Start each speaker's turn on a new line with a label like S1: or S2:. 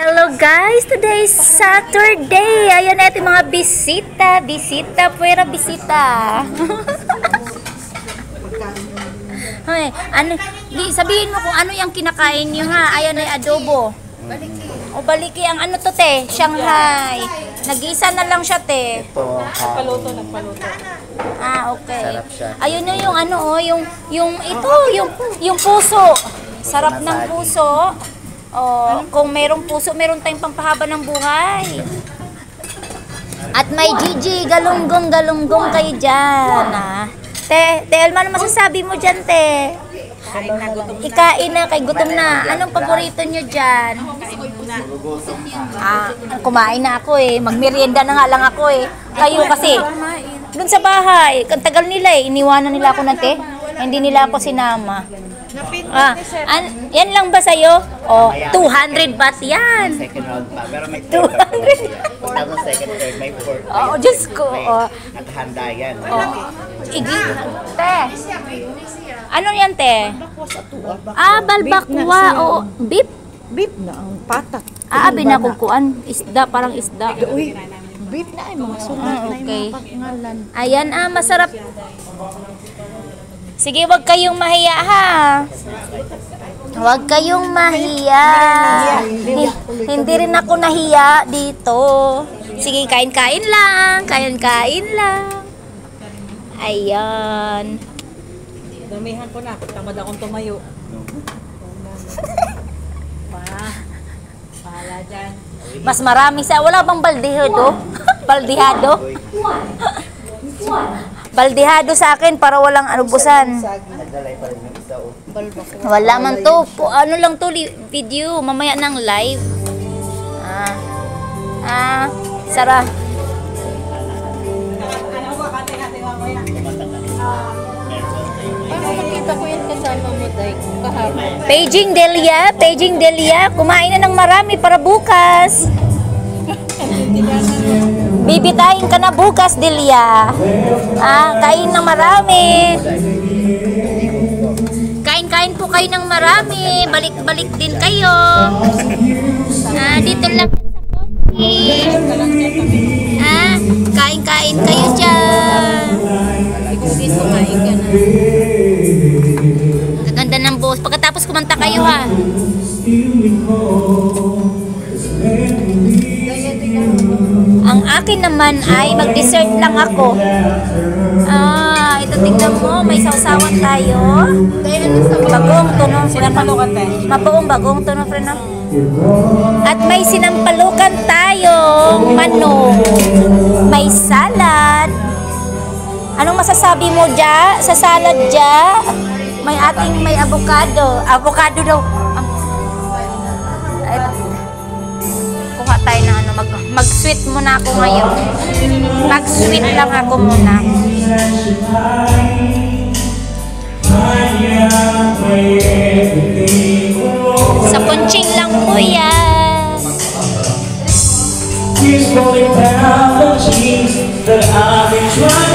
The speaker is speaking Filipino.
S1: Hello guys, today is Saturday. Ayan na yung mga bisita. Bisita, puwera bisita. Ay, sabihin mo kung ano yung kinakain nyo ha. Ayan ay adobo. O baliki ang ano to te? Shanghai. Nag-isa na lang siya te.
S2: Nagpaluto.
S1: Ah, okay.
S3: Sarap siya.
S1: Ayun na yung ano oh, yung puso. Sarap ng puso. Oh, kung merong puso, meron tayong pampahaba ng buhay. At may Gigi, galunggong kayo dyan. Ah. Te, Elma, ano masasabi mo dyan, te? Ikain na, kay gutom na. Anong paborito nyo dyan? Ah, kumain na ako eh. Magmerienda na nga lang ako eh. Kayo kasi, dun sa bahay, ang tagal nila eh. Iniwanan nila ako na te. Hindi nila ako sinama. Yan lang ba sa'yo? O, 200 baht yan.
S3: Second round pa. Pero may
S1: 200.
S3: Pagkatapos second third, may fourth.
S1: Oo, Diyos ko.
S3: Nakahanda yan.
S1: Te. Ano yan, te? Ah, balbakwa. O, beef?
S2: Beef na ang patak.
S1: Binakukuan. Isda, parang isda.
S2: Uy, beef na ay mga sulat na
S1: okay.
S2: yung mga pangalan.
S1: Ayan, masarap. Sige, wag kayong mahiya ha. Wag kayong mahiya. Hindi rin ako nahiya dito. Sige, kain-kain lang. Kain-kain lang. Ayan.
S2: Damihan ko na. Tamad akong tumayo. Bahala dyan.
S1: Mas marami sa... Wala bang baldihado? Baldihado? Baldihado sa akin para walang anubusan. Wala man to. Ano lang to video. Mamaya ng live. Sarah.
S2: Parang nakita ko yan kasama mo, Day. Kahapon.
S1: Paging Delia. Kumain na ng marami para bukas. Bibitayin ka na bukas, Delia. Kain ng marami. Kain po kayo ng marami. Balik-balik din kayo. Dito lang sa Ponti. Kain-kain kayo dyan. Kaganda ng boss. Pagkatapos kumanta kayo ha. Ang akin naman ay mag-dessert lang ako. Ito tingnan mo, may sausawan tayo. Bagong tunong bagong tunong freno. At may sinampalukan tayong manok. May salad. Anong masasabi mo dyan? Sa salad dyan? May avocado. Avocado daw. Kuha tayo ng ano, mag-sweet muna ako ngayon. Mag-sweet lang ako muna. Sa punching lang po yan.
S4: He's rolling down the cheese that I've been trying